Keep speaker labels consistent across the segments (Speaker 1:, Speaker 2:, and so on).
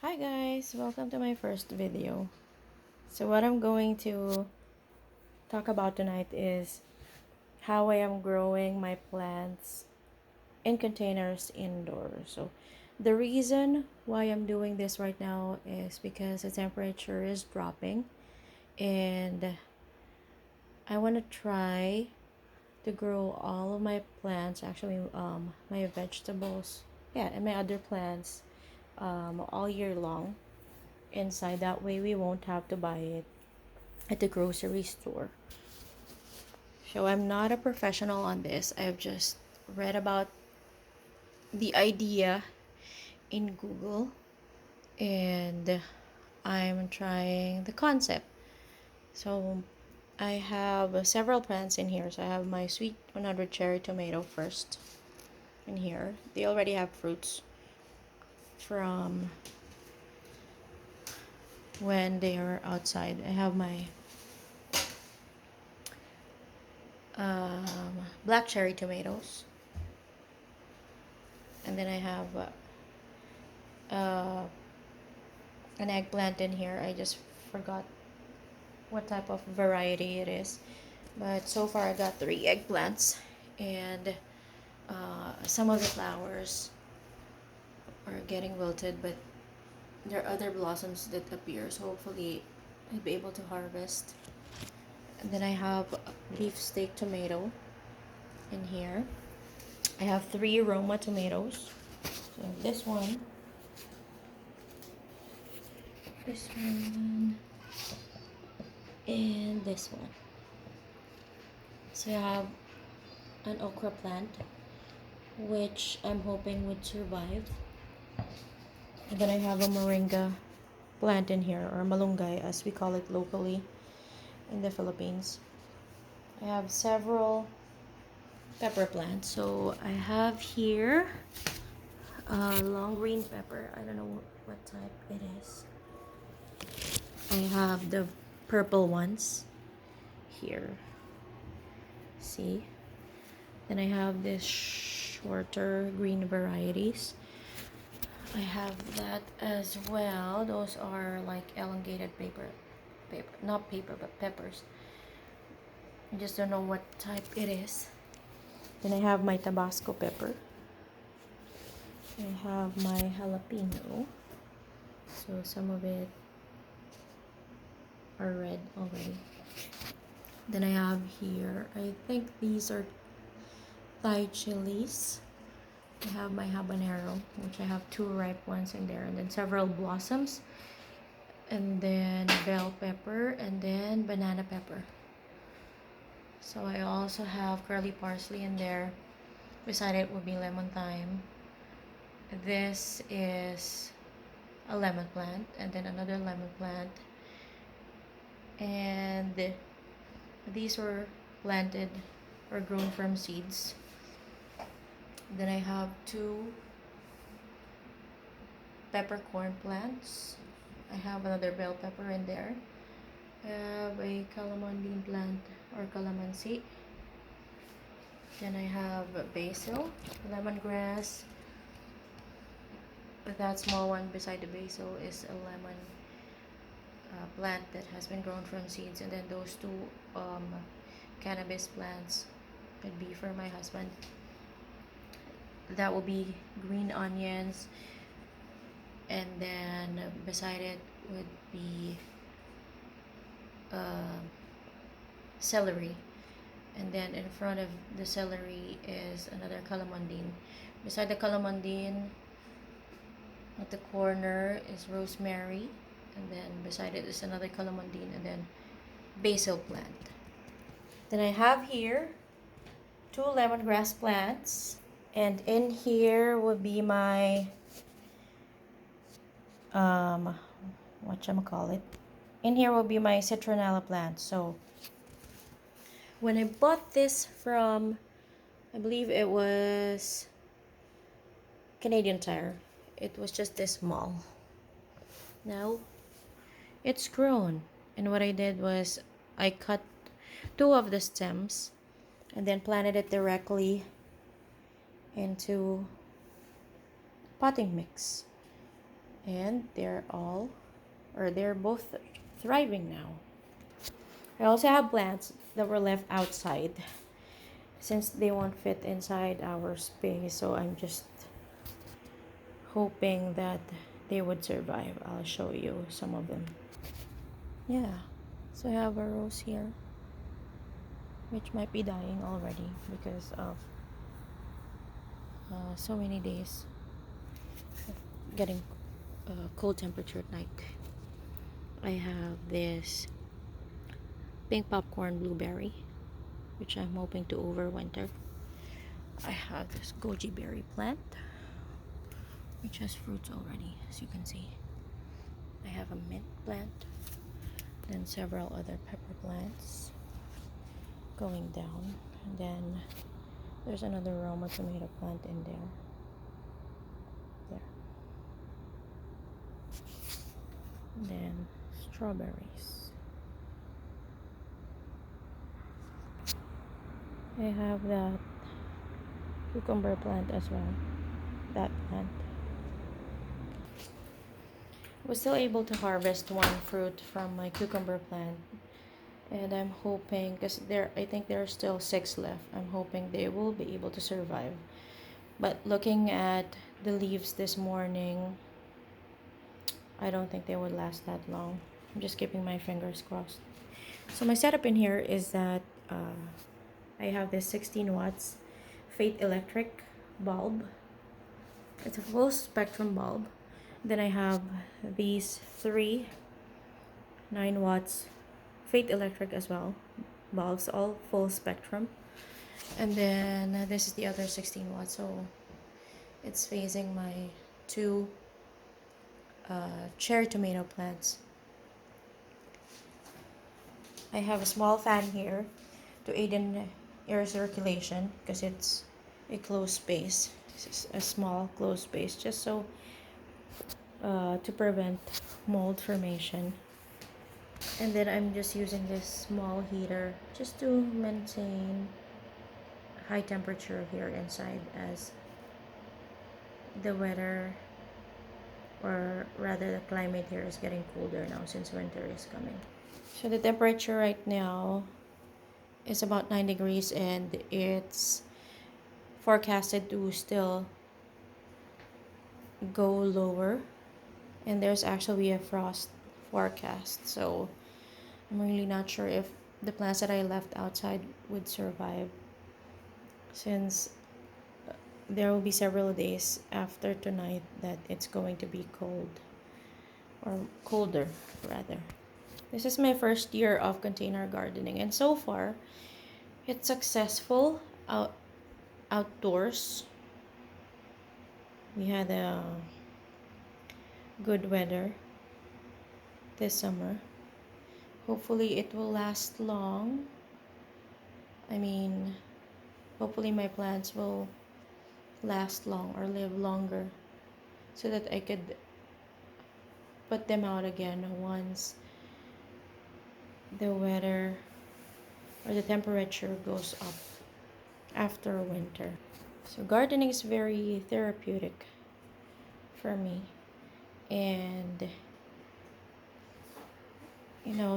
Speaker 1: Hi guys, welcome to my first video. So what I'm going to talk about tonight is how I am growing my plants in containers indoors. So the reason why I'm doing this right now is because the temperature is dropping and I want to try to grow all of my plants, actually my vegetables, and my other plants all year long inside. That way we won't have to buy it at the grocery store. So I'm not a professional on this. I've just read about the idea in Google and I'm trying the concept. So I have several plants in here. So I have my sweet 100 cherry tomato first in here. They already have fruits from when they are outside. I have my um, black cherry tomatoes, and then I have uh, an eggplant in here. I just forgot what type of variety it is, but so far I got 3 eggplants, and some of the flowers are getting wilted, but there are other blossoms that appear, so hopefully I'll be able to harvest. And then I have a beefsteak tomato in here. I have 3 Roma tomatoes. So this one, and this one. So I have an okra plant, which I'm hoping would survive. And then I have a moringa plant in here, or malunggay as we call it locally in the Philippines. I have several pepper plants. So I have here a long green pepper. I don't know what type it is. I have the purple ones here. See? Then I have this shorter green varieties. I have that as well. Those are like elongated paper, not paper, but peppers. I just don't know what type it is. Then I have my Tabasco pepper. I have my jalapeno. So some of it are red already. Then I have here, I think these are Thai chilies. I have my habanero, which I have 2 ripe ones in there, and then several blossoms, and then bell pepper, and then banana pepper. So I also have curly parsley in there. Beside it will be lemon thyme. This is a lemon plant, and then another lemon plant. And these were planted or grown from seeds. Then I have 2 peppercorn plants. I have another bell pepper in there. I have a calamondine plant or calamansi. Then I have basil, lemongrass. That small one beside the basil is a lemon plant that has been grown from seeds. And then those 2 cannabis plants would be for my husband. That will be green onions. And then beside it would be celery, and then in front of the celery is another calamondine. Beside the calamondine at the corner is rosemary, and then beside it is another calamondine, and then basil plant. Then I have here 2 lemongrass plants, and in here would be my whatchamacallit, in here will be my citronella plant. So when I bought this from, I believe it was Canadian Tire, it was just this small. Now it's grown, and what I did was I cut 2 of the stems and then planted it directly into potting mix. and they're both thriving now. I also have plants that were left outside since they won't fit inside our space, so I'm just hoping that they would survive. I'll show you some of them. Yeah, so I have a rose here which might be dying already because of so many days of getting cold temperature at night. I have this pink popcorn blueberry which I'm hoping to overwinter. I have this goji berry plant which has fruits already, as you can see. I have a mint plant, then several other pepper plants going down, and then there's another Roma tomato plant in there. And then strawberries. I have that cucumber plant as well. That plant. I was still able to harvest one fruit from my cucumber plant, and I'm hoping, because I think there are still 6 left, I'm hoping they will be able to survive. But looking at the leaves this morning, I don't think they would last that long. I'm just keeping my fingers crossed. So my setup in here is that I have this 16 watts Fate Electric bulb. It's a full spectrum bulb. Then I have these 3 9 watts Fate Electric as well bulbs, all full spectrum. And then this is the other 16 watts, so it's facing my 2 cherry tomato plants. I have a small fan here to aid in air circulation because it's a closed space. It's a small closed space just so to prevent mold formation. And then I'm just using this small heater just to maintain high temperature here inside, as the weather, or rather the climate here, is getting colder now since winter is coming. So the temperature right now is about 9 degrees and it's forecasted to still go lower, and there's actually a frost forecast, so I'm really not sure if the plants that I left outside would survive, since there will be several days after tonight that it's going to be cold, or colder rather. This is my first year of container gardening, and so far it's successful outdoors. We had a good weather this summer. Hopefully it will last long. I mean, hopefully my plants will last long or live longer so that I could put them out again once the weather or the temperature goes up after winter. So gardening is very therapeutic for me, and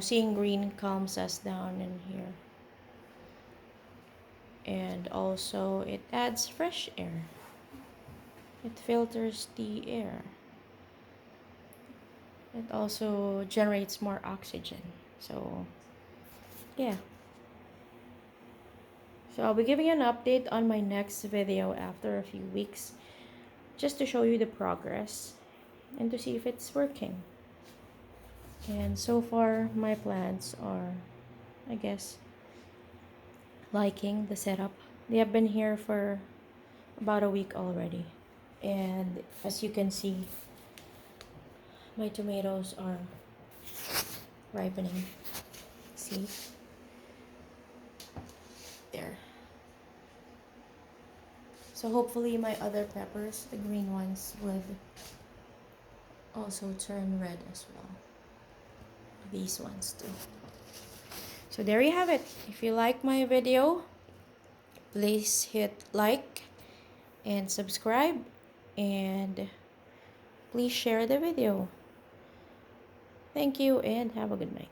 Speaker 1: seeing green calms us down in here, and also it adds fresh air. It filters the air. It also generates more oxygen. So yeah, so I'll be giving you an update on my next video after a few weeks, just to show you the progress and to see if it's working. And so far my plants are, I guess, liking the setup. They have been here for about a week already, and as you can see, my tomatoes are ripening. See? There. So hopefully my other peppers, the green ones, would also turn red as well. These ones too. So there you have it. If you like my video, please hit like and subscribe, and please share the video. Thank you and have a good night.